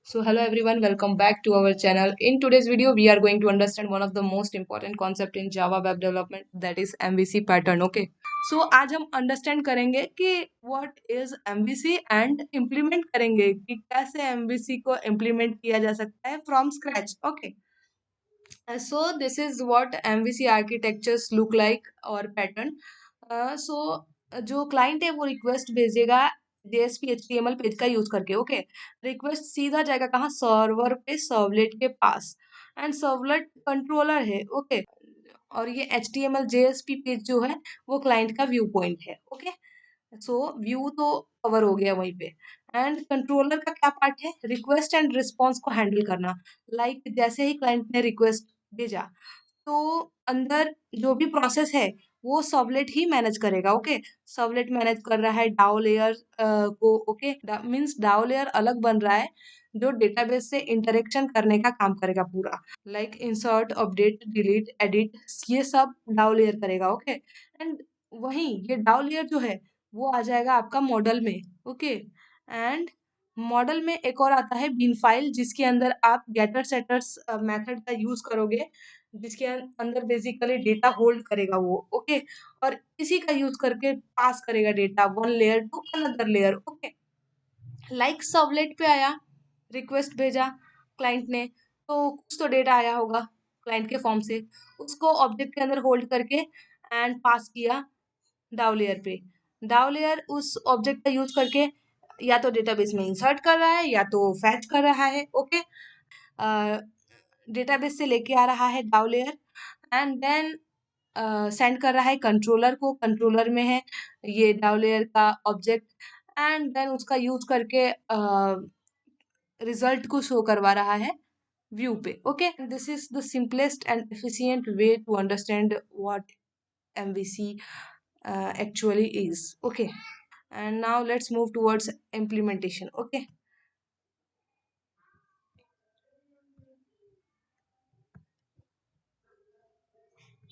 So hello everyone, welcome back to our channel. In today's video, we are going to understand one of the most important concept in Java web development, that is MVC pattern. Okay. So आज हम understand करेंगे कि what is MVC and implement करेंगे कि कैसे MVC को implement किया जा सकता है from scratch. Okay. So this is what MVC architectures look like और pattern. So जो client है वो request भेजेगा JSP HTML पेज का यूज करके. ओके. रिक्वेस्ट सीधा जाएगा कहाँ? सर्वर पे, सर्वलेट के पास. एंड सर्वलेट कंट्रोलर है. ओके. और ये HTML JSP पेज जो है वो क्लाइंट का व्यू पॉइंट है. ओके. सो व्यू तो कवर हो गया वहीं पे. एंड कंट्रोलर का क्या पार्ट है? रिक्वेस्ट एंड रिस्पॉन्स को हैंडल करना. लाइक जैसे ही क्लाइंट ने रिक्वेस्ट भेजा तो अंदर जो भी प्रोसेस है वो सर्वलेट ही मैनेज करेगा. ओके. सर्वलेट मैनेज कर रहा है डाउ लेयर को. ओके. मींस डाउ लेयर अलग बन रहा है जो डेटाबेस से इंटरेक्शन करने का काम करेगा पूरा. Like insert, update, delete, edit, ये सब डाउ लेयर करेगा. ओके. एंड वहीं ये डाउ लेयर जो है वो आ जाएगा आपका मॉडल में. ओके. एंड मॉडल में एक और आता है बीन फाइल, जिसके अंदर आप गेटर सेटर्स मेथड का यूज करोगे, जिसके अंदर बेसिकली डेटा होल्ड करेगा वो. ओके. और इसी का यूज करके पास करेगा data one layer to another layer. Okay. Like servlet पे आया, रिक्वेस्ट भेजा क्लाइंट ने, तो कुछ तो डेटा आया होगा क्लाइंट के फॉर्म से, उसको ऑब्जेक्ट के अंदर होल्ड करके एंड पास किया डाउ लेयर पे. डाउ लेयर उस ऑब्जेक्ट का यूज करके या तो डेटाबेस में इंसर्ट कर रहा है या तो फैच कर रहा है. ओके. डेटाबेस से लेके आ रहा है डाउ लेयर एंड देन सेंड कर रहा है कंट्रोलर को. कंट्रोलर में है ये डाउ लेयर का ऑब्जेक्ट एंड देन उसका यूज करके रिजल्ट को शो करवा रहा है व्यू पे. Okay. This is the simplest and efficient way to understand what MVC actually is. Okay. And now let's move towards implementation. Okay.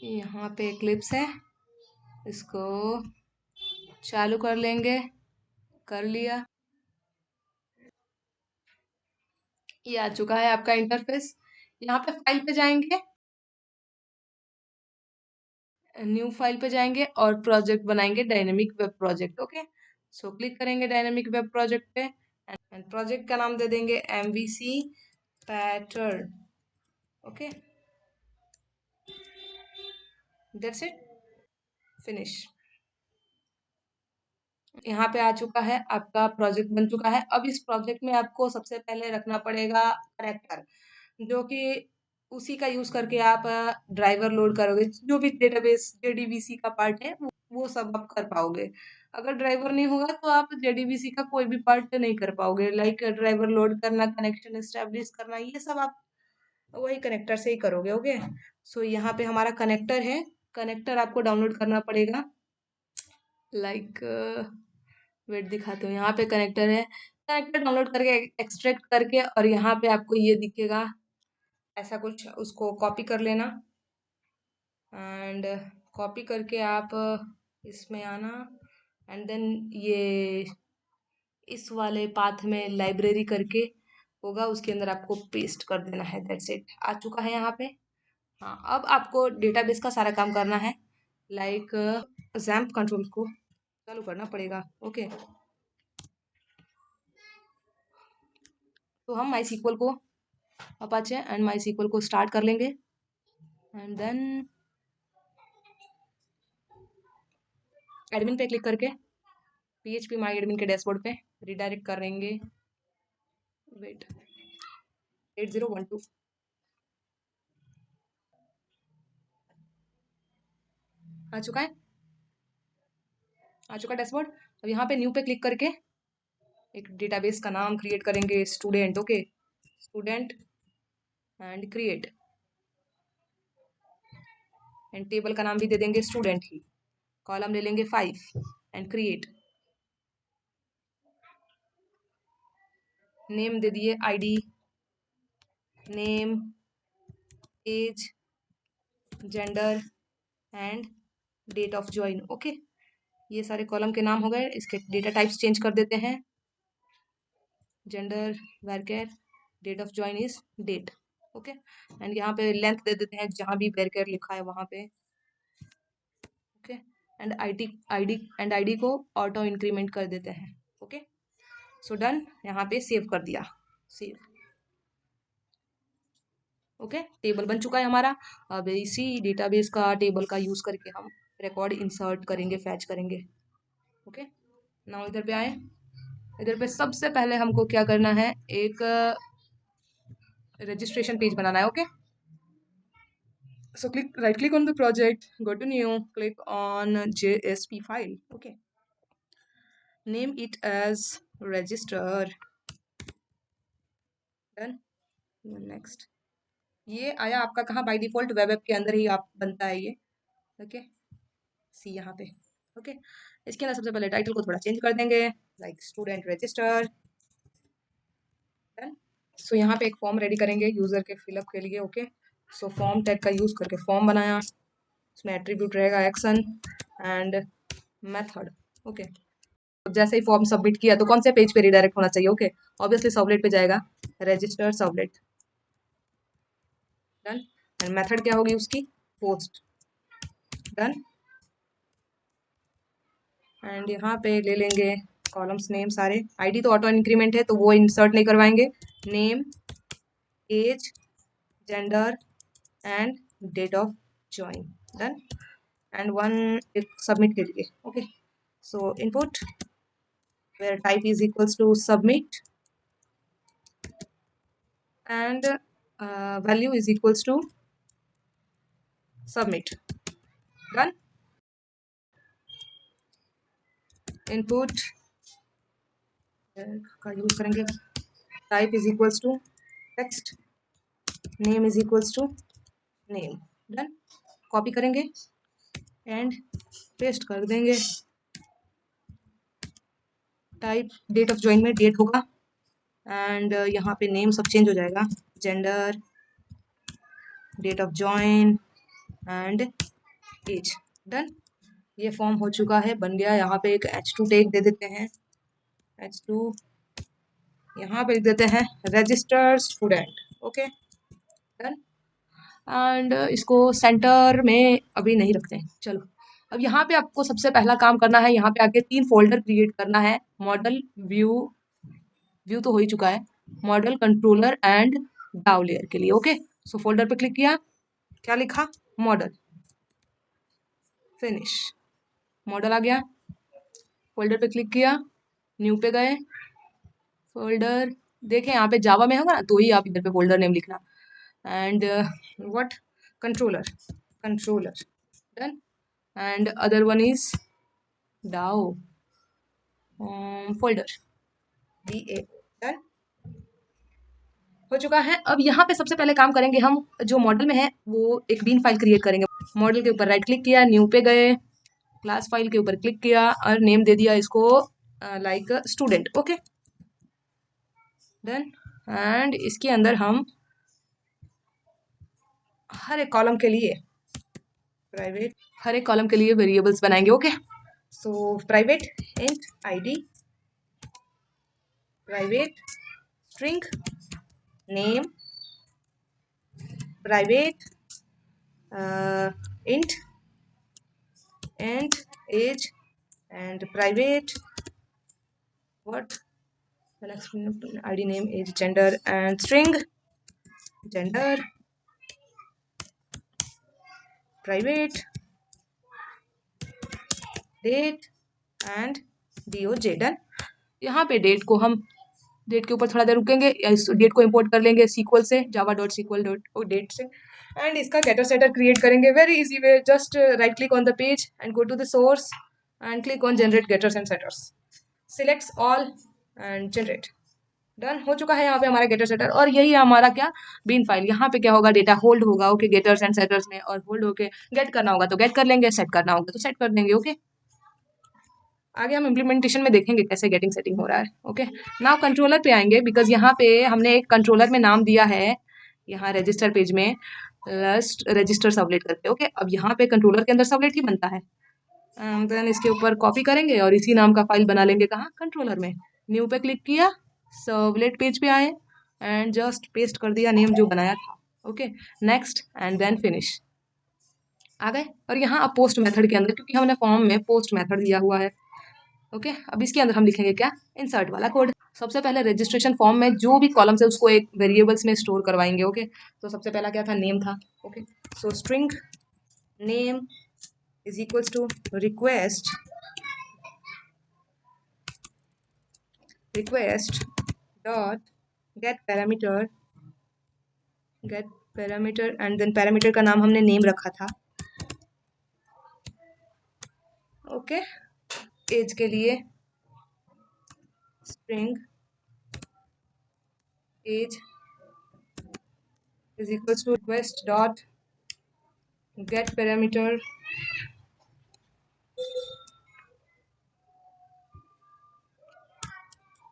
यहाँ पे क्लिप्स है, इसको चालू कर लेंगे. कर लिया. ये आ चुका है आपका इंटरफेस. यहाँ पे फाइल पे जाएंगे, न्यू फाइल पे जाएंगे और प्रोजेक्ट बनाएंगे dynamic web project. Okay. So click करेंगे डायनेमिक वेब प्रोजेक्ट पे एंड प्रोजेक्ट का नाम दे देंगे MVC pattern. Okay. That's it. Finish. यहाँ पे आ चुका है, आपका प्रोजेक्ट बन चुका है. अब इस प्रोजेक्ट में आपको सबसे पहले रखना पड़ेगा कनेक्टर, जो कि उसी का यूज करके आप ड्राइवर लोड करोगे. जो भी डेटाबेस JDBC का पार्ट है वो सब आप कर पाओगे. अगर ड्राइवर नहीं होगा तो आप JDBC का कोई भी पार्ट नहीं कर पाओगे. लाइक ड्राइवर लोड करना, कनेक्शन एस्टेब्लिश करना, ये सब आप वही कनेक्टर से ही करोगे. ओके. सो यहाँ पे हमारा कनेक्टर है. कनेक्टर आपको डाउनलोड करना पड़ेगा. लाइक वेट दिखाते हूँ. यहाँ पे कनेक्टर है. कनेक्टर डाउनलोड करके एक्सट्रैक्ट करके और यहाँ पे आपको ये दिखेगा ऐसा कुछ, उसको कॉपी कर लेना एंड कॉपी करके आप इसमें आना एंड देन ये इस वाले पाथ में लाइब्रेरी करके होगा, उसके अंदर आपको पेस्ट कर देना है. That's it. आ चुका है यहाँ पे. हाँ. अब आपको डेटाबेस का सारा काम करना है. लाइक XAMPP कंट्रोल को चालू करना पड़ेगा. ओके. तो हम MySQL को अपाचे एंड MySQL को स्टार्ट कर लेंगे एंड देन एडमिन पे क्लिक करके PHP माई एडमिन के डैशबोर्ड पे रिडायरेक्ट करेंगे. वेट. 8012 आ चुका है. आ चुका डैशबोर्ड. अब यहाँ पे न्यू पे क्लिक करके एक डेटाबेस का नाम क्रिएट करेंगे, student. Okay. Student and create and table का नाम भी दे देंगे स्टूडेंट ही. कॉलम ले लेंगे 5 एंड क्रिएट. नेम दे दिए ID, name, age, gender and date of join. Okay. ये सारे कॉलम के नाम हो गए. इसके डेटा टाइप्स चेंज कर देते हैं. Gender, worker date of join is date, okay. And यहाँ पे लेंथ दे देते हैं जहाँ भी वेरकेर लिखा है वहाँ पे, ओके। एंड आईडी को ऑटो इंक्रीमेंट कर देते हैं, ओके। सो डन, यहाँ पे सेव कर दिया, सेव, ओके। टेबल बन चुका है हमारा। अब इसी डेटाबेस का टेबल का यूज करके हम रिकॉर्ड इंसर्ट करेंगे, फैच करेंगे, ओके। नाउ इधर पे आए, इधर पे सबसे पहले हमको क्या करना है, एक रजिस्ट्रेशन पेज बनाना है, okay. So right click on the project, go to new, click on JSP file, okay. Name it as register, done, next। ये आया आपका कहाँ, बाय डिफॉल्ट वेब ऐप के अंदर ही आप बनता है ये, ओके। सी यहाँ पे, ओके। इसके अंदर सबसे पहले टाइटल को थोड़ा चेंज कर देंगे, लाइक स्टूडेंट रजिस्टर, डन। सो यहाँ पे एक फॉर्म रेडी करेंगे यूजर के फिलअप के लिए, ओके। सो फॉर्म टैग का यूज करके फॉर्म बनाया, उसमें एट्रीब्यूट रहेगा एक्शन एंड मेथड, ओके। जैसे ही फॉर्म सबमिट किया तो कौन से पेज पे रिडायरेक्ट होना चाहिए, ओके। ऑब्वियसली सर्वलेट पे जाएगा, register servlet, done. And method क्या होगी उसकी, पोस्ट, डन। एंड यहाँ पे ले लेंगे कॉलम्स नेम सारे, आईडी तो ऑटो इंक्रीमेंट है तो वो इंसर्ट नहीं करवाएंगे, name, age, gender and date of join, done. And one एक सबमिट के लिए, okay. So input where type is equals to submit and value is equals to submit, done। input का use करेंगे, type is equals to text, name is equals to name, done। Copy करेंगे and paste कर देंगे, type date of join में date होगा and यहाँ पे name सब चेंज हो जाएगा, gender, date of join and age, done. ये फॉर्म हो चुका है, बन गया। यहाँ पे एक h2 टैग दे देते हैं, h2 यहाँ पे लिख देते हैं register student, okay, done. And इसको सेंटर में अभी नहीं रखते हैं, चलो। अब यहाँ पे आपको सबसे पहला काम करना है, यहाँ पे आके 3 फोल्डर क्रिएट करना है, मॉडल, व्यू तो हो ही चुका है, मॉडल, कंट्रोलर एंड डाउ लेयर के लिए, ओके। सो फोल्डर पे क्लिक किया, क्या लिखा, मॉडल, फिनिश, मॉडल आ गया। फोल्डर पे क्लिक किया, न्यू पे गए, फोल्डर देखें यहाँ पे जावा में होगा ना, तो ही आप इधर पे फोल्डर नेम लिखना, and what, controller, controller, done. And other one is डाउ फोल्डर, DA, डन, हो चुका है। अब यहाँ पे सबसे पहले काम करेंगे हम, जो मॉडल में है वो एक बीन फाइल क्रिएट करेंगे, मॉडल के ऊपर राइट क्लिक किया, न्यू पे गए, क्लास फाइल के ऊपर क्लिक किया और नेम दे दिया इसको like student, okay, done. And इसके अंदर हम हर एक कॉलम के लिए प्राइवेट, हर एक कॉलम के लिए वेरिएबल्स बनाएंगे, okay. So private int ID, private string name, private int and age and private what the next id name, age, gender and string, gender, private date and doj, done. यहाँ पे date को हम, date के ऊपर थोड़ा देर रुकेंगे, इस date को इंपोर्ट कर लेंगे सीक्वल से, java.sql.date से, एंड इसका गेटर सेटर क्रिएट करेंगे, very easy way, just right click on the page and go to the source and click on generate getters and setters, select all and generate, done. हो चुका है यहाँ पे हमारा गेटर shutter, और यही है हमारा क्या, बीन फाइल। यहाँ पे क्या होगा, डेटा होल्ड होगा, ओके, गेटर्स एंड सेटर्स में, और होल्ड होके गेट करना होगा तो गेट कर लेंगे, सेट करना होगा तो सेट कर देंगे, ओके। आगे हम इम्प्लीमेंटेशन में देखेंगे कैसे गेटिंग सेटिंग हो रहा है, ओके। नाउ कंट्रोलर पे आएंगे, बिकॉज यहाँ पे हमने एक कंट्रोलर में नाम दिया है, यहाँ रजिस्टर पेज में रजिस्टर सबलेट करके, ओके। अब यहाँ पे कंट्रोलर के अंदर सबलेट ही बनता है, देन इसके ऊपर कॉपी करेंगे और इसी नाम का फाइल बना लेंगे, कहाँ, कंट्रोलर में। न्यू पे क्लिक किया, सर्वलेट पेज पे आए, एंड जस्ट पेस्ट कर दिया नेम जो बनाया था। Okay, next and then finish. आ गए। और यहाँ अब पोस्ट मेथड के अंदर, क्योंकि हमने फॉर्म में पोस्ट मेथड दिया हुआ है, ओके, अब इसके अंदर हम लिखेंगे क्या, इंसर्ट वाला कोड। सबसे पहले रजिस्ट्रेशन फॉर्म में जो भी कॉलम्स है उसको एक वेरिएबल्स में स्टोर करवाएंगे। ओके, तो सबसे पहला क्या था, नेम था। Okay, so string name is equals to request dot get parameter and then parameter का नाम हमने नेम रखा था। ओके, एज के लिए string age is equals to request dot get parameter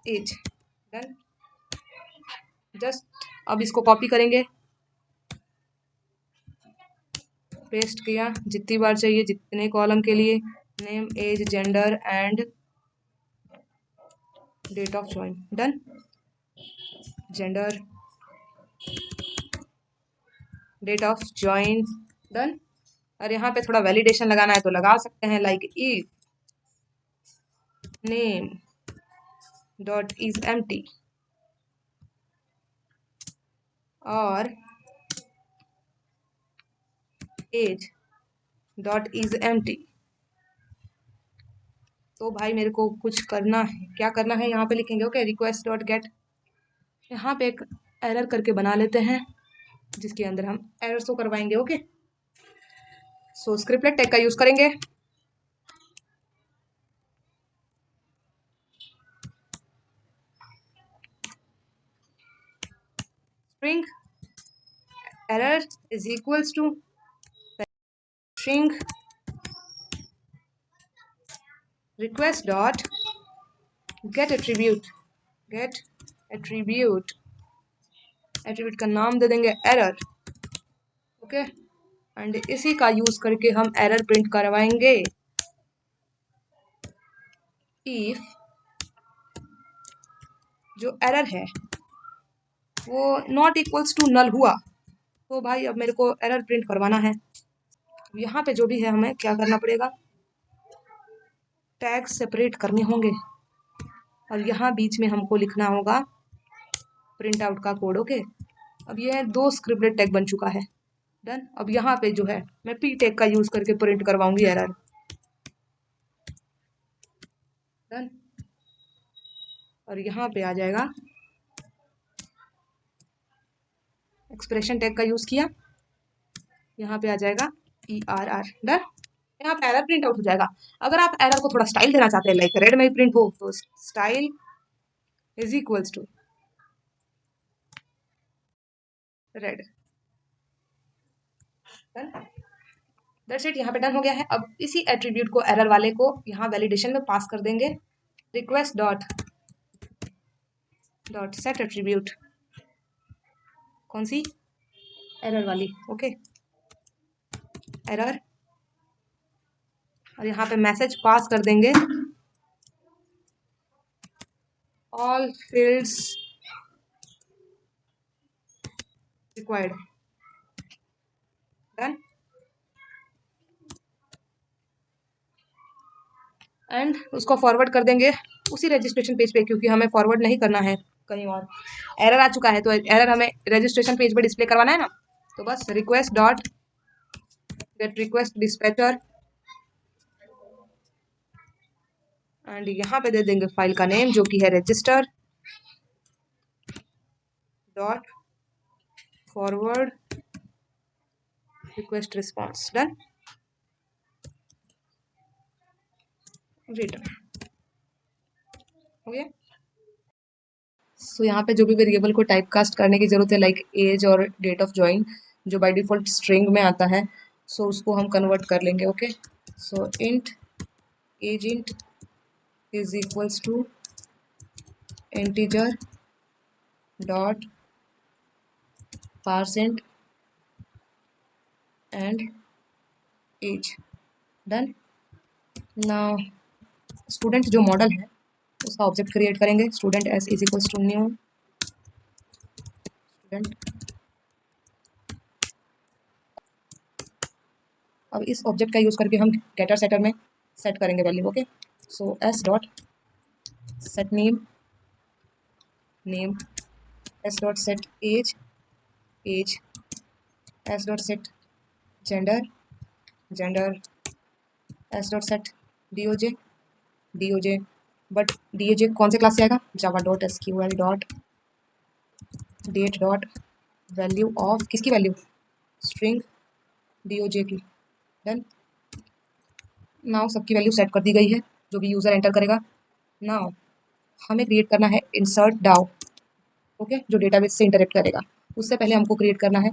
age। Done. Just अब इसको कॉपी करेंगे, पेस्ट किया जितनी बार चाहिए जितने कॉलम के लिए, name age gender and date of join. Done. Gender, date of join. Done. और यहाँ पे थोड़ा वैलिडेशन लगाना है तो लगा सकते हैं, like if name dot is empty और एज डॉट इज एम्प्टी। तो भाई मेरे को कुछ करना है, क्या करना है, यहाँ पे लिखेंगे ओके रिक्वेस्ट डॉट गेट, यहाँ पे एक एरर करके बना लेते हैं जिसके अंदर हम एरर शो करवाएंगे। ओके, सो स्क्रिप्टलेट टैग का यूज करेंगे। String error is equals to string request dot get attribute attribute का नाम दे देंगे एरर। ओके, एंड इसी का यूज करके हम एरर प्रिंट करवाएंगे। इफ जो एरर है वो नॉट इक्वल्स टू नल हुआ तो भाई अब मेरे को एरर प्रिंट करवाना है। यहाँ पे जो भी है हमें क्या करना पड़ेगा, टैग सेपरेट करने होंगे और यहाँ बीच में हमको लिखना होगा प्रिंट आउट का कोड। ओके, अब ये 2 स्क्रिप्टेड टैग बन चुका है। डन। अब यहाँ पे जो है मैं पी टैग का यूज करके प्रिंट करवाऊंगी एरर। डन। और यहाँ पे आ जाएगा एक्सप्रेशन टैग का यूज किया, यहाँ पे आ जाएगा ERR। डन। यहाँ पे एरर प्रिंट आउट हो जाएगा। अगर आप एरर को थोड़ा स्टाइल देना चाहते हैं, लाइक रेड में प्रिंट हो, तो style is equals to red. Done. That's it, यहाँ पे डन हो गया है। अब इसी एट्रीब्यूट को एरर वाले को यहाँ वैलिडेशन में पास कर देंगे, रिक्वेस्ट डॉट सेट एट्रीब्यूट, कौन सी, एरर वाली। ओके, एरर, और यहाँ पे मैसेज पास कर देंगे all fields required. Done. And उसको फॉरवर्ड कर देंगे उसी रजिस्ट्रेशन पेज पे, क्योंकि हमें फॉरवर्ड नहीं करना है कहीं और। एरर आ चुका है तो एरर हमें रजिस्ट्रेशन पेज पे डिस्प्ले करवाना है ना, तो बस request dot gate request dispatcher and यहाँ पे दे देंगे फाइल का नेम जो कि है register dot forward request response. Done. Return हो गया। सो यहाँ पे जो भी वेरिएबल को टाइप कास्ट करने की जरूरत है, लाइक एज और डेट ऑफ ज्वाइन, जो बाय डिफॉल्ट स्ट्रिंग में आता है, सो उसको हम कन्वर्ट कर लेंगे। Okay, so int age int is equals to integer dot percent and age. Done. Now student जो मॉडल है उसका ऑब्जेक्ट क्रिएट करेंगे, student s is equals to new student. अब इस ऑब्जेक्ट का यूज करके हम गेटर सेटर में सेट करेंगे value. Okay, so s dot set name, s dot set age, S dot set gender, S dot set DOJ, but DOJ कौन से class से आएगा, Java dot SQL dot date dot value of, किसकी value, string DOJ की। Then now सबकी value set कर दी गई है जो भी यूज़र एंटर करेगा। नाउ हमें क्रिएट करना है इंसर्ट डाउ, ओके, जो डेटाबेस से इंटरेक्ट करेगा। उससे पहले हमको क्रिएट करना है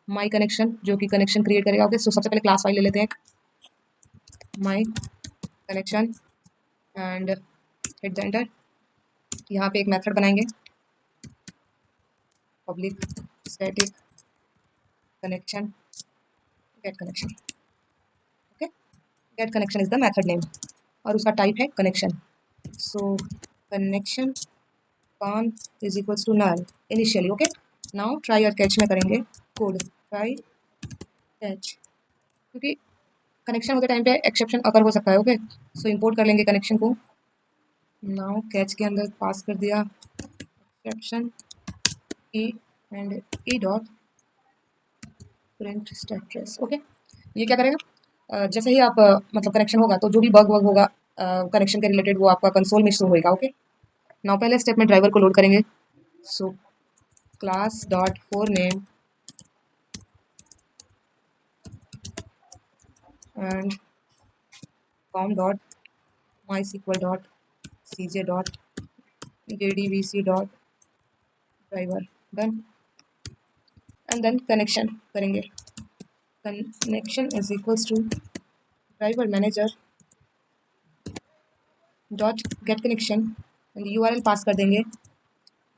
माई कनेक्शन, जो कि कनेक्शन क्रिएट करेगा। ओके, सो सबसे पहले क्लास फाइल ले लेते हैं, my connection, and hit the enter. यहाँ पे एक मेथड बनाएंगे, public static connection get connection. Okay, get connection is the method name और उसका टाइप है connection. So connection con is equals to null initially. Okay, now try और catch में करेंगे कोड, ट्राई कैच, क्योंकि कनेक्शन होते time पे exception occur हो सकता है। ओके, सो इंपोर्ट कर लेंगे कनेक्शन को। नाउ कैच के अंदर पास कर दिया exception E and E dot print status. Okay, ये क्या करेगा, जैसे ही आप मतलब कनेक्शन होगा तो जो भी बग वग होगा कनेक्शन के रिलेटेड वो आपका कंसोल में शो होगा। ओके, नाउ पहले स्टेप में ड्राइवर को लोड करेंगे। So class dot for name and form dot MySQL dot cj dot jdbc dot driver. Done, and then connection करेंगे, connection is equals to driver manager dot get connection and URL pass कर देंगे,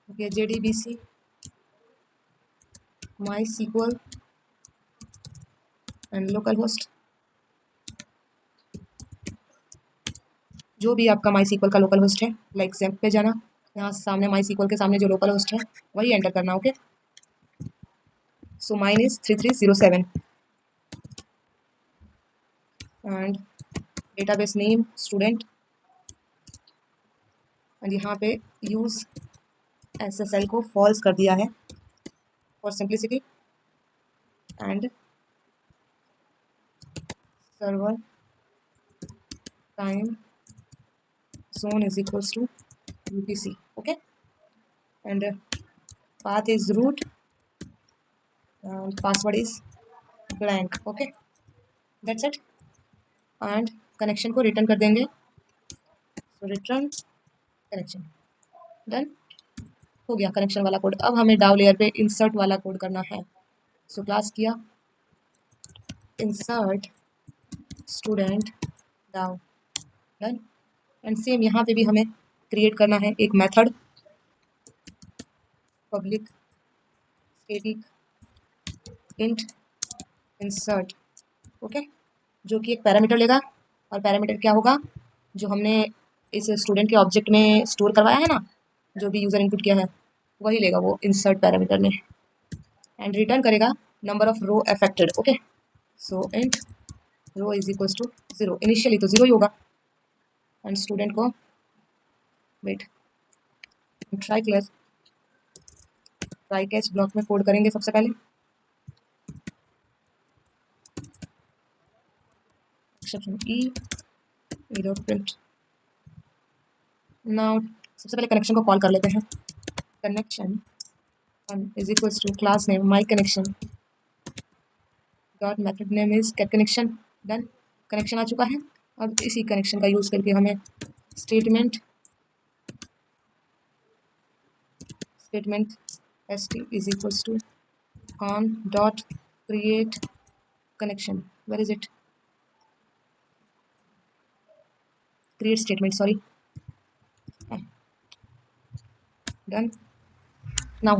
okay, jdbc MySQL and local host, जो भी आपका MySQL का local host है। Like XAMPP पे जाना, यहाँ सामने माई सीक्वल के सामने जो लोकल होस्ट है वही एंटर करना। Okay, so mine is 3307 and database name student, and यहाँ पे यूज SSL को फॉल्स कर दिया है for simplicity, and server time zone is equals to UTC. Okay, and path is root and password is blank. Okay, that's it, and connection को return कर देंगे। so return connection, done हो गया connection वाला code. अब हमें डाउ layer पे इंसर्ट वाला कोड करना है। सो क्लास किया इंसर्ट स्टूडेंट डाउ, डन, एंड सेम यहाँ पे भी हमें क्रिएट करना है एक method, public static int insert. Okay, जो कि एक पैरामीटर लेगा, और पैरामीटर क्या होगा, जो हमने इस स्टूडेंट के ऑब्जेक्ट में स्टोर करवाया है ना, जो भी यूज़र इनपुट किया है वही लेगा वो इंसर्ट पैरामीटर में, एंड रिटर्न करेगा number of row affected. Okay, so int row is equals to 0, initially तो 0 ही होगा, एंड स्टूडेंट को वेट ट्राई कैच ब्लॉक में कोड करेंगे सबसे पहले, exception E dot print. Now सबसे पहले कनेक्शन को कॉल कर लेते हैं, connection is equals to class name my connection dot method name is get connection। Done, connection आ चुका है। अब इसी कनेक्शन का यूज करके हमें statement st is equals to on dot create connection, where is it, create statement, sorry, done. Now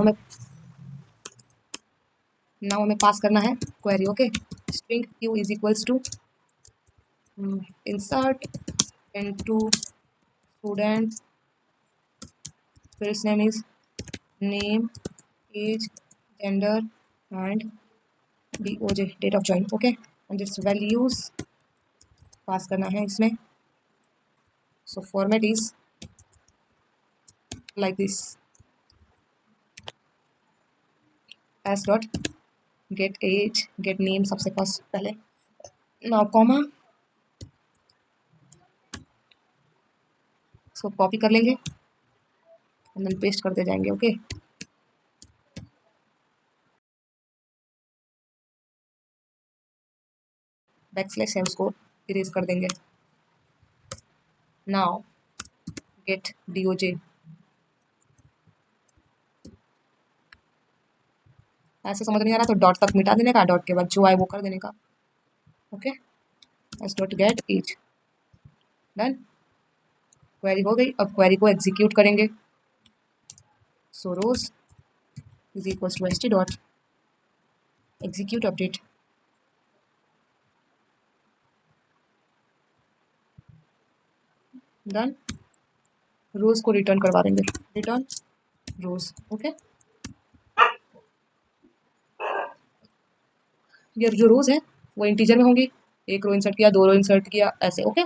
हमें pass करना है query. Okay, string q is equals to insert into student, first name is name age, gender and DOJ, date of join, okay. And this values pass करना है इसमें। So format is like this, S dot get age, get name सबसे first पहले, now comma, इसको copy कर लेंगे and then paste करते जाएंगे, ओके। बैकस्लैश है उसको इरेज कर देंगे। नाउ गेट DOJ, ऐसे समझ नहीं आ रहा तो डॉट तक मिटा देने का, डॉट के बाद जो आए वो कर देने का, okay. S dot get age, done. Query हो गई। अब क्वेरी को एग्जीक्यूट करेंगे। So rows is equal to st dot execute update, done. Rows को रिटर्न करवा देंगे, रिटर्न रोज, ओके। ये जो रोज है वो इंटीजर में होंगी, एक रो इंसर्ट किया, दो रो इंसर्ट किया, ऐसे, ओके।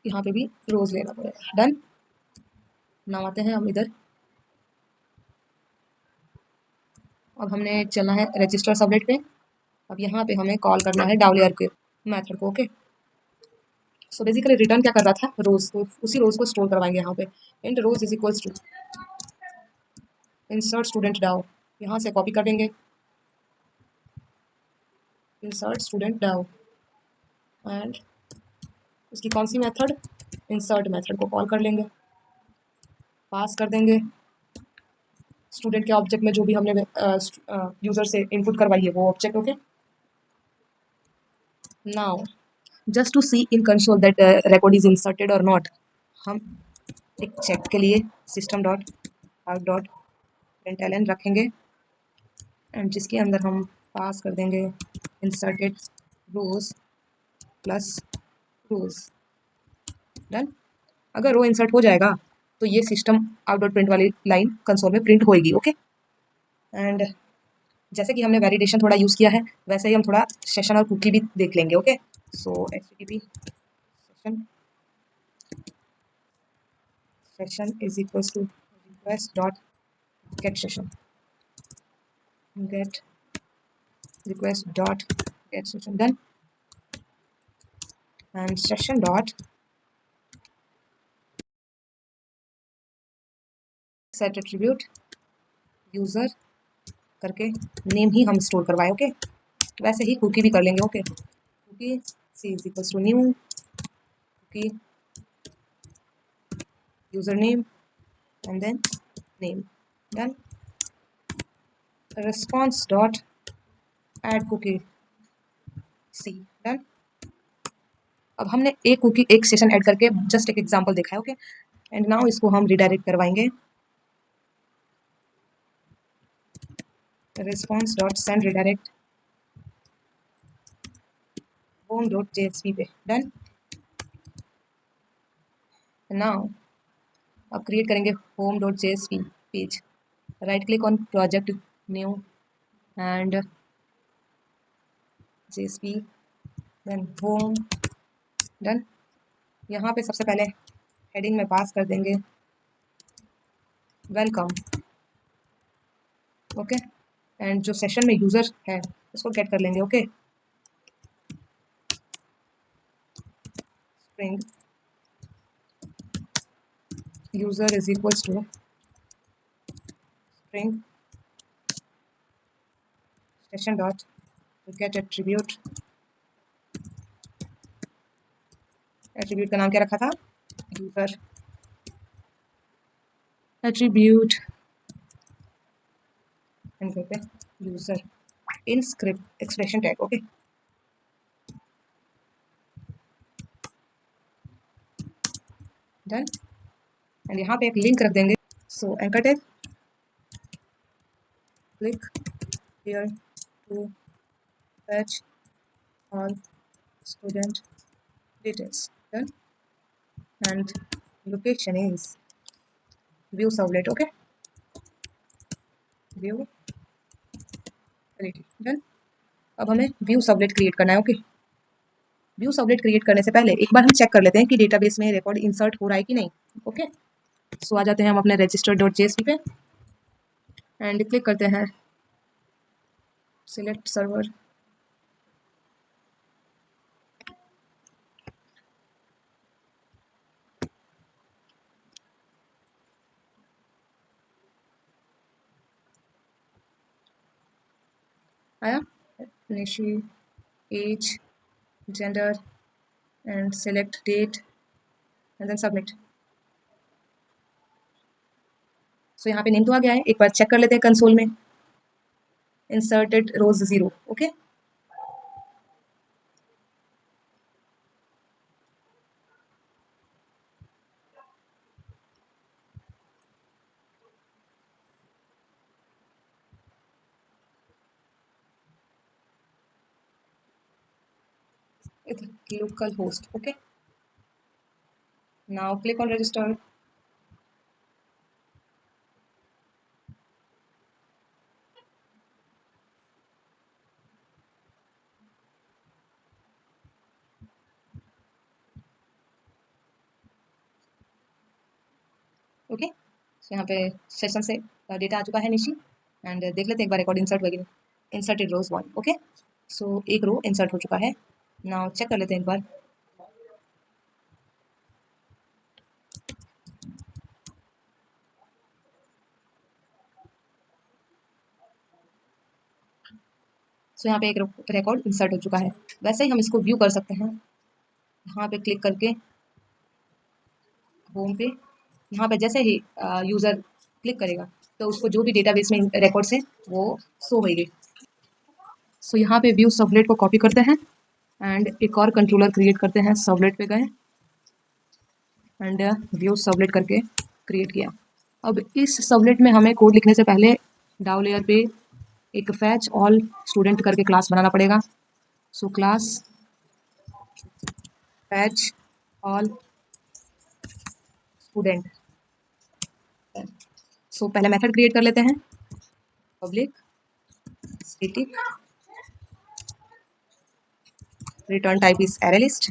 यहाँ पे भी रोज लेना पड़ेगा, डन। नाउ आते हैं हम इधर। अब हमने चलना है रजिस्टर सबलेट पे। अब यहाँ पे हमें कॉल करना है डाउलियर के मेथड को, ओके। सो बेसिकली रिटर्न क्या कर रहा था, रोज, तो उसी रोज को स्टोर करवाएंगे यहाँ पे। Int rows is equals to insert student DAO, यहाँ से कॉपी कर देंगे, इंसर्ट स्टूडेंट डाउ, एंड उसकी कौन सी मेथड, इंसर्ट मेथड को कॉल कर लेंगे, पास कर देंगे स्टूडेंट के ऑब्जेक्ट में जो भी हमने यूजर से इनपुट करवाई है वो object, okay. Now just to see in console that record is inserted और नॉट, हम एक चेक के लिए system dot out dot println रखेंगे एंड जिसके अंदर हम पास कर देंगे inserted rows plus rows, done. अगर रो इंसर्ट हो जाएगा तो ये सिस्टम आउट डॉट प्रिंट वाली लाइन कंसोल में प्रिंट होएगी, ओके। एंड जैसे कि हमने वैलिडेशन थोड़ा यूज़ किया है वैसे ही हम थोड़ा सेशन और कुकी भी देख लेंगे, okay. So http session, session is equals to request dot get session, get request dot get session, done. And session dot set attribute user करके नेम ही हम स्टोर करवाए, ओके। वैसे ही कुकी भी कर लेंगे, okay. Cookie C is equals to new cookie user name and then name, done। Response dot add cookie c, done। अब हमने एक कुकी एक सेशन ऐड करके जस्ट एक एग्जांपल देखा है, ओके। एंड नाउ इसको हम रिडायरेक्ट करवाएंगे response dot send redirect home dot jsp पे, डन। नाउ अब क्रिएट करेंगे home dot jsp page, right click on project new and jsp then home, done. यहाँ पे सबसे पहले हेडिंग में पास कर देंगे वेलकम, ओके। एंड जो सेशन में यूजर है उसको गेट कर लेंगे, okay. String user is equals to string session dot get attribute, attribute का नाम क्या रखा था, यूजर एट्रीब्यूट एंड करते हैं user in script expression tag, okay. Done. And यहाँ पे एक लिंक रख देंगे, so anchor tag click here to fetch all student details, done। And location is view servlet, okay। View done. अब हमें view sublet create करना है। Okay, view sublet create करने से पहले एक बार हम चेक कर लेते हैं कि डेटाबेस में रिकॉर्ड इंसर्ट हो रहा है कि नहीं। ओके, सो आ जाते हैं हम अपने register.jsp पे एंड क्लिक करते हैं सिलेक्ट सर्वर। आया निशी, age, gender and select date and then submit. So यहाँ पे नेम तो आ गया है, एक बार चेक कर लेते हैं कंसोल में। Inserted rows 0। Okay, local host. Okay, now click on register. Okay, so यहाँ पे सेशन से डेटा आ चुका है निशी एंड देख लेते हैं एक बार रिकॉर्ड इंसर्ट वगैरह। इंसर्टेड रोज 1। ओके, सो एक रो इंसर्ट हो चुका है। नाउ चेक कर लेते हैं एक बार। सो यहाँ पे एक रिकॉर्ड इंसर्ट हो चुका है। वैसे ही हम इसको व्यू कर सकते हैं, यहाँ पे क्लिक करके होम पे। यहाँ पे जैसे ही यूज़र क्लिक करेगा तो उसको जो भी डेटाबेस में रिकॉर्ड्स है वो शो होगी। सो यहाँ पे व्यू सबलेट को कॉपी करते हैं एंड एक और कंट्रोलर क्रिएट करते हैं। सबलेट पे गए एंड व्यू सबलेट करके क्रिएट किया। अब इस सबलेट में हमें कोड लिखने से पहले डाउ लेयर पे एक फैच ऑल स्टूडेंट करके क्लास बनाना पड़ेगा। So class fetch all student. So पहले मेथड क्रिएट कर लेते हैं, public static return type is array list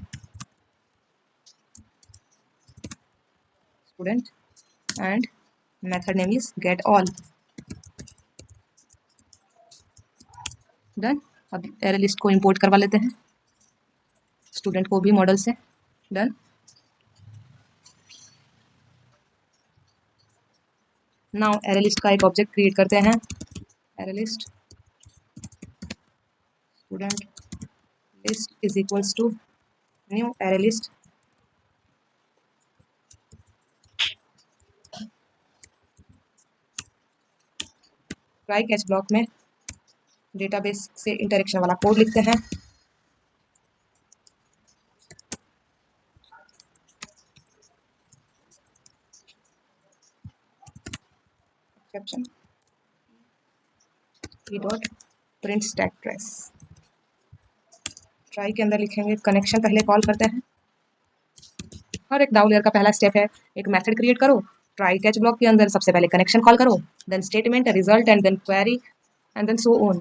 student and method name is get all। Done. अब array list को इंपोर्ट करवा लेते हैं, स्टूडेंट को भी मॉडल से। डन। नाउ array list का एक ऑब्जेक्ट क्रिएट करते हैं, array list student list is equals to new array list। Try catch block में डेटाबेस से इंटरेक्शन वाला कोड लिखते हैं। Exception E dot print stack trace. Try के अंदर लिखेंगे कनेक्शन पहले कॉल करते हैं। हर एक डाउन लेयर का पहला स्टेप है एक मेथड क्रिएट करो, ट्राई कैच ब्लॉक के अंदर सबसे पहले कनेक्शन कॉल करो, then statement, result and then query and then so on.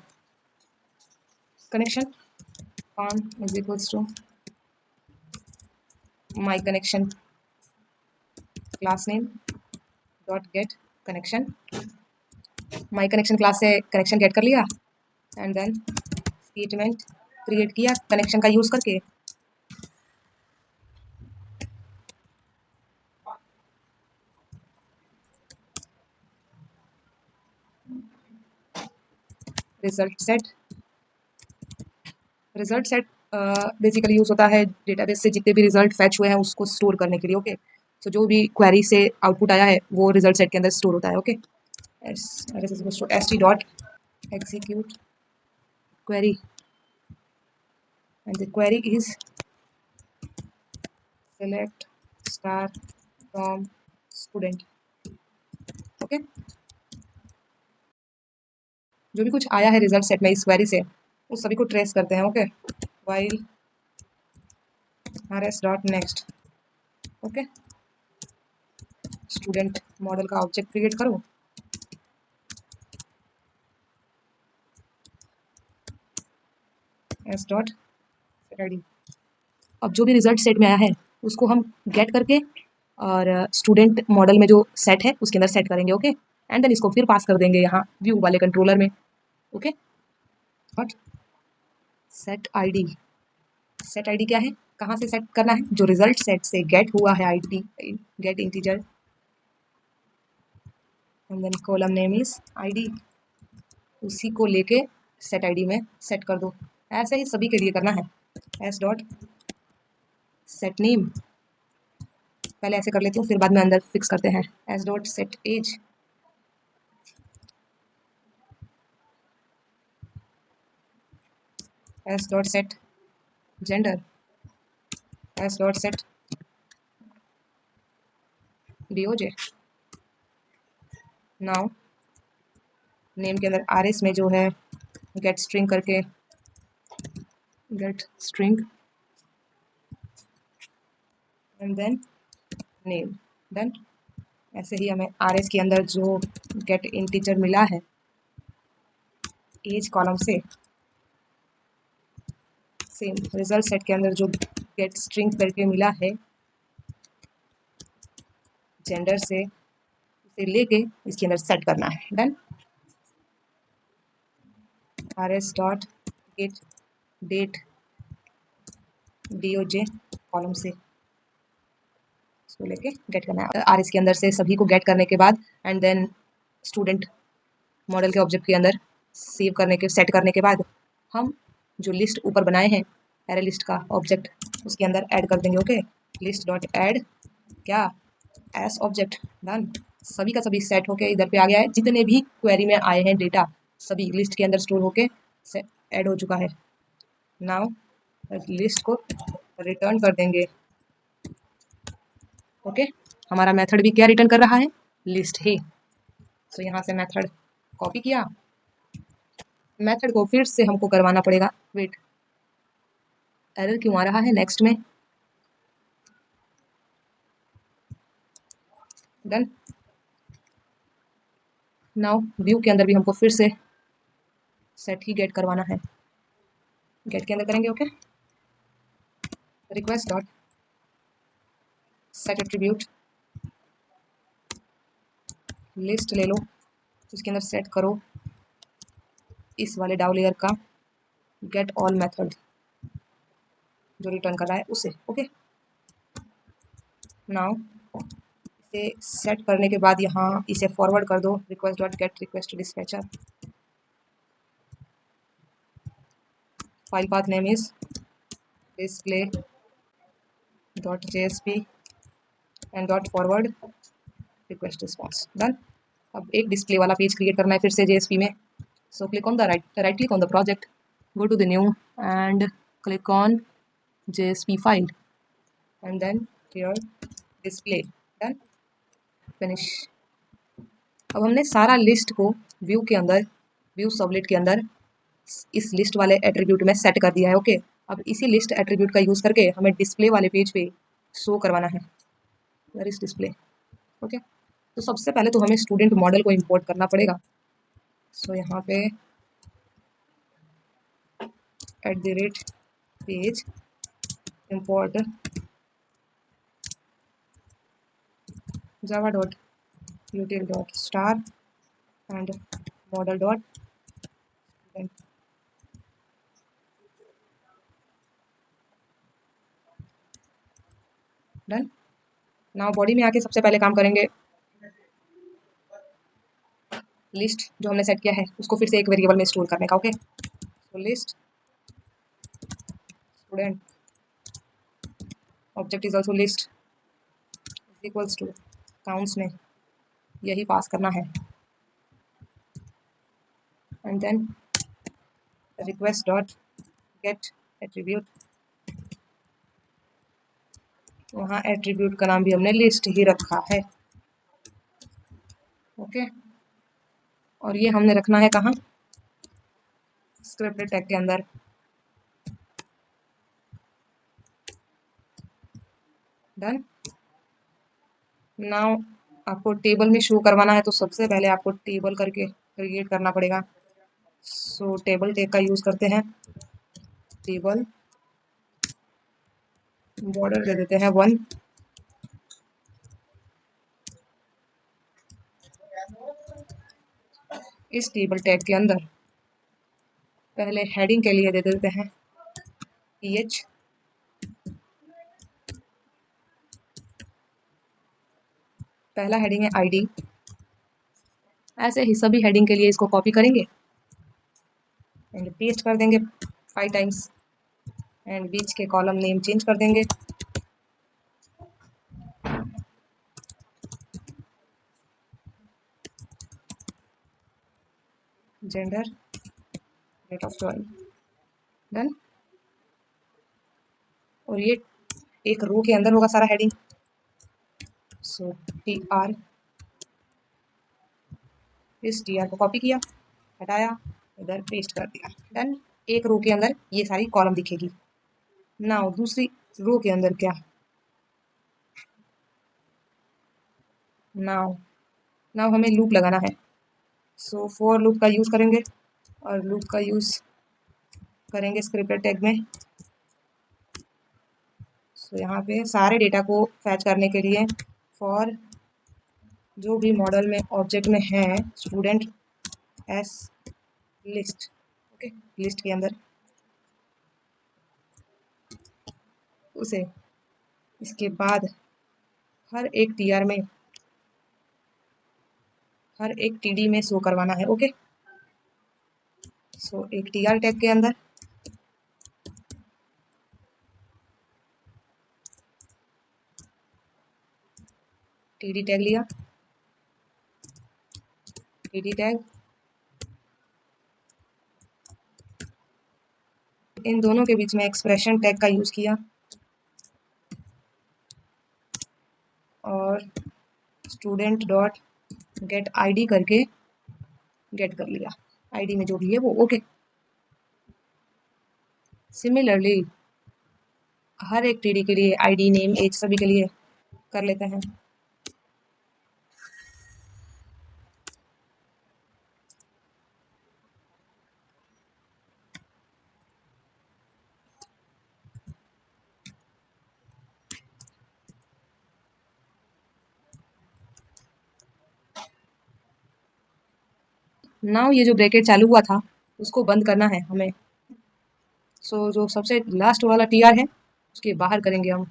Connection on is equals to my connection class name dot get connection। my connection class से connection gate कर लिया and then statement create किया connection का use करके। Result set basically use होता है database से जितने भी रिजल्ट फैच हुए हैं उसको स्टोर करने के लिए। ओके, सो जो भी क्वेरी से आउटपुट आया है वो रिजल्ट सेट के अंदर स्टोर होता है। Okay, S T dot execute query and the query is select star from student। Okay, जो भी कुछ आया है रिजल्ट सेट में इस क्वेरी से उस सभी को ट्रेस करते हैं। Okay, while rs dot next. Okay, student model का ऑब्जेक्ट क्रिएट करो S dot set I D. अब जो भी रिजल्ट सेट में आया है उसको हम गेट करके और स्टूडेंट मॉडल में जो सेट है उसके अंदर सेट करेंगे। ओके, एंड देन इसको फिर पास कर देंगे यहाँ व्यू वाले कंट्रोलर में। Okay, but set ID, set ID क्या है, कहाँ से सेट करना है, जो रिजल्ट सेट से गेट हुआ है ID, get integer and then column name is ID, उसी को लेके सेट आईडी में सेट कर दो। ऐसे ही सभी के लिए करना है। एस डॉट सेट नेम, पहले ऐसे कर लेती हूँ फिर बाद में अंदर फिक्स करते हैं। S dot set age, S dot set gender, S dot set DOJ. Now name के अंदर आर एस में जो है गेट स्ट्रिंग करके get string and then name, done. ऐसे ही हमें आर एस के अंदर जो गेट इंटीजर मिला है एज कॉलम से, सेम रिजल्ट सेट के अंदर जो गेट स्ट्रिंग करके मिला है जेंडर से, उसे लेके इसके अंदर सेट करना है। Done. R S dot get date DOJ column से इसको लेके गेट करना है आर एस के अंदर से। सभी को गेट करने के बाद एंड देन स्टूडेंट मॉडल के ऑब्जेक्ट के अंदर सेव करने के सेट करने के बाद हम जो लिस्ट ऊपर बनाए हैं एरे लिस्ट का ऑब्जेक्ट उसके अंदर ऐड कर देंगे। ओके, लिस्ट डॉट ऐड क्या एस ऑब्जेक्ट। डन। सभी का सभी सेट होके इधर पे आ गया है। जितने भी क्वेरी में आए हैं डेटा सभी लिस्ट के अंदर स्टोर होके ऐड हो चुका है। नाउ लिस्ट को रिटर्न कर देंगे। ओके, हमारा मेथड भी क्या रिटर्न कर रहा है, लिस्ट ही। तो यहाँ से मेथड कॉपी किया, मेथड को फिर से हमको करवाना पड़ेगा। वेट, एरर क्यों आ रहा है नेक्स्ट में। डन। नाउ व्यू के अंदर भी हमको फिर से सेट ही गेट करवाना है। गेट के अंदर करेंगे। Okay, request dot set attribute, list ले लो उसके अंदर सेट करो इस वाले डाउ लेयर का गेट ऑल मेथड जो रिटर्न कर रहा है उसे। ओके, नाउ इसे सेट करने के बाद यहाँ इसे फॉरवर्ड कर दो request dot gate request dispatcher, file path name is display dot JSP and dot forward request response. Done. अब एक डिस्प्ले वाला पेज क्रिएट करना है फिर से जेएसपी में। So click on the right click on the project, go to the new and click on JSP file and then here display। done, finish। अब हमने सारा लिस्ट को व्यू के अंदर व्यू सबलेट के अंदर इस लिस्ट वाले एट्रीब्यूट में सेट कर दिया है। ओके, अब इसी लिस्ट एट्रीब्यूट का यूज करके हमें डिस्प्ले वाले पेज पे शो करवाना है। Where is display. ओके, तो सबसे पहले तो हमें स्टूडेंट मॉडल को इंपोर्ट करना पड़ेगा। सो यहाँ पे @page import java.util.star and model.student। Done. Now body में आके सबसे पहले काम करेंगे लिस्ट जो हमने सेट किया है उसको फिर से एक वेरिएबल में स्टोर करने का। ओके, तो list student object is also list equals to counts में यही पास करना है and then request dot get attribute, वहाँ एट्रीब्यूट का नाम भी हमने लिस्ट ही रखा है। ओके, और ये हमने रखना है कहाँ, स्क्रिप्ट टैग के अंदर। डन। नाउ आपको टेबल में शो करवाना है तो सबसे पहले आपको टेबल करके क्रिएट करना पड़ेगा। सो टेबल टैग का यूज करते हैं टेबल बॉर्डर दे देते हैं 1। इस टेबल टैग के अंदर पहले हेडिंग के लिए दे देते हैं ph। पहला हेडिंग है id। ऐसे ही सभी हेडिंग के लिए इसको कॉपी करेंगे एंड पेस्ट कर देंगे 5 टाइम्स एंड बीच के कॉलम नेम चेंज कर देंगे। Gender, date of join, done. और ये एक रो के अंदर होगा सारा हेडिंग। सो tr, इस tr को कॉपी किया, हटाया, इधर पेस्ट कर दिया, डन। एक रो के अंदर ये सारी कॉलम दिखेगी। नाउ दूसरी रो के अंदर क्या, नाउ नाउ हमें लूप लगाना है। सो फॉर लूप का यूज करेंगे और लूप का यूज करेंगे स्क्रिप्टेड टैग में। सो यहाँ पे सारे डेटा को फैच करने के लिए फॉर जो भी मॉडल में ऑब्जेक्ट में है student S list, okay, list के अंदर उसे इसके बाद हर एक टीआर में हर एक टीडी में शो करवाना है, ओके। सो एक टीआर टैग के अंदर टीडी टैग लिया, टीडी टैग, इन दोनों के बीच में एक्सप्रेशन टैग का यूज किया और स्टूडेंट डॉट गेट आईडी करके गेट कर लिया, आईडी में जो भी है वो, ओके। सिमिलरली हर एक टीडी के लिए आईडी नेम एज सभी के लिए कर लेते हैं। नाउ ये जो ब्रैकेट चालू हुआ था उसको बंद करना है हमें। सो जो सबसे लास्ट वाला टीआर है उसके बाहर करेंगे हम।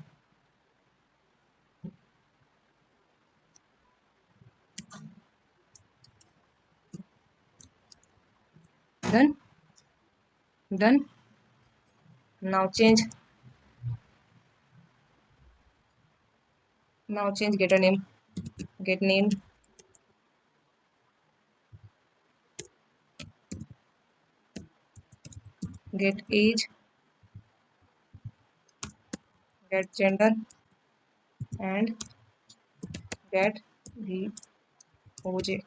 Done, done. Now change getter name, get name, get age, get gender and get the OJ,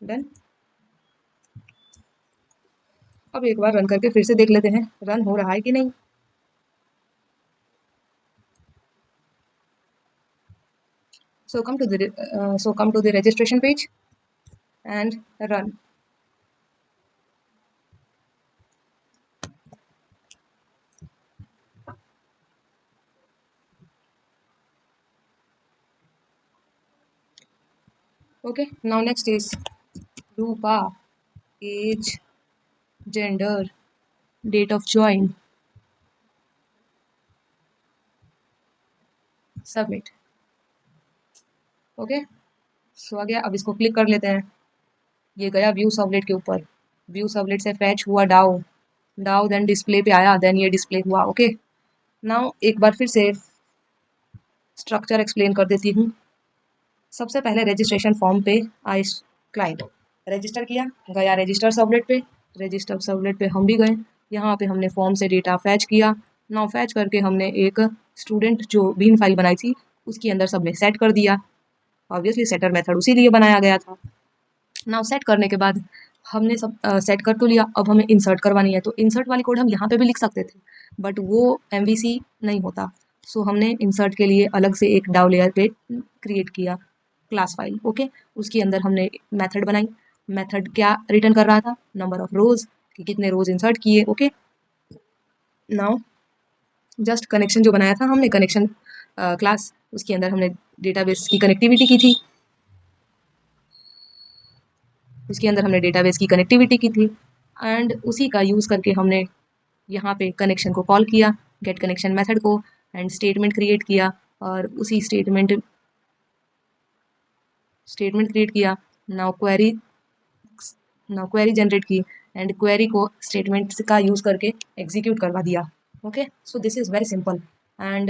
done. अब एक बार रन करके फिर से देख लेते हैं रन हो रहा है कि नहीं। So come to the registration page and run. Okay, now next is Rupa, age, gender, date of join, submit. Okay, so आ गया। अब इसको क्लिक कर लेते हैं। ये गया व्यू सर्वलेट के ऊपर, व्यू सर्वलेट से फैच हुआ डाउ, डाउ देन डिस्प्ले पे आया, देन ये डिस्प्ले हुआ, ओके। नाउ एक बार फिर से स्ट्रक्चर एक्सप्लेन कर देती हूँ। सबसे पहले रजिस्ट्रेशन फॉर्म पे आई क्लाइंट रजिस्टर किया, गया रजिस्टर सर्वलेट पे, रजिस्टर सर्वलेट पे हम भी गए, यहाँ पे हमने फॉर्म से डेटा फैच किया। नाउ फैच करके हमने एक स्टूडेंट जो बीन फाइल बनाई थी उसके अंदर सबने सेट कर दिया। ऑब्वियसली सेटर मेथड उसी लिए बनाया गया था। नाउ सेट करने के बाद हमने सब सेट कर तो लिया, अब हमें इंसर्ट करवानी है। तो इंसर्ट वाली कोड हम यहाँ पे भी लिख सकते थे बट वो MVC नहीं होता। सो हमने इंसर्ट के लिए अलग से एक डाउ लेयर पे क्रिएट किया क्लास फाइल, ओके। उसके अंदर हमने मेथड बनाई। मेथड क्या रिटर्न कर रहा था, नंबर ऑफ रोज, कि कितने रोज इंसर्ट किए, ओके। नाउ जस्ट कनेक्शन जो बनाया था हमने, कनेक्शन क्लास, उसके अंदर हमने डेटाबेस की कनेक्टिविटी की थी, एंड उसी का यूज़ करके हमने यहाँ पे कनेक्शन को कॉल किया, गेट कनेक्शन मेथड को, एंड स्टेटमेंट क्रिएट किया, और उसी स्टेटमेंट क्रिएट किया। नाउ क्वेरी जनरेट की, एंड क्वेरी को स्टेटमेंट का यूज़ करके एग्जीक्यूट करवा दिया। Okay, so this is very simple and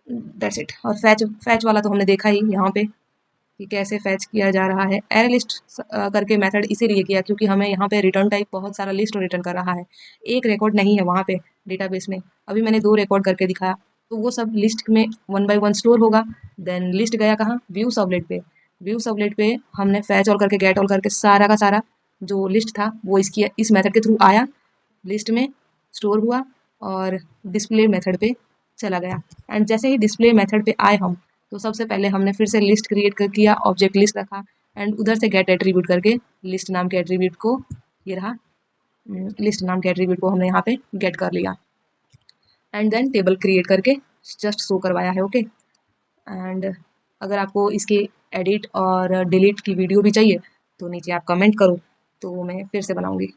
that's it. और फैच वाला तो हमने देखा ही यहाँ पे कि कैसे फैच किया जा रहा है। एरे लिस्ट करके मेथड इसीलिए किया क्योंकि हमें यहाँ पे रिटर्न टाइप बहुत सारा लिस्ट रिटर्न कर रहा है, एक रिकॉर्ड नहीं है वहाँ पे डेटाबेस में। अभी मैंने 2 रिकॉर्ड करके दिखाया, तो वो सब लिस्ट में 1 बाय 1 स्टोर होगा। देन लिस्ट गया कहाँ, व्यू सबलेट पे। व्यू सबलेट पे हमने फैच ऑल करके गेट ऑल करके सारा का सारा जो लिस्ट था वो इस मेथड के थ्रू आया, लिस्ट में स्टोर हुआ और डिस्प्ले मेथड पे चला गया। एंड जैसे ही डिस्प्ले मेथड पे आए हम, तो सबसे पहले हमने फिर से लिस्ट क्रिएट कर किया, ऑब्जेक्ट लिस्ट रखा, एंड उधर से गेट एट्रीब्यूट करके लिस्ट नाम के एट्रीब्यूट को, ये रहा लिस्ट नाम के एट्रीब्यूट को हमने यहाँ पे गेट कर लिया, एंड देन टेबल क्रिएट करके जस्ट शो करवाया है। ओके, एंड अगर आपको इसके एडिट और डिलीट की वीडियो भी चाहिए तो नीचे आप कमेंट करो, तो मैं फिर से बनाऊंगी।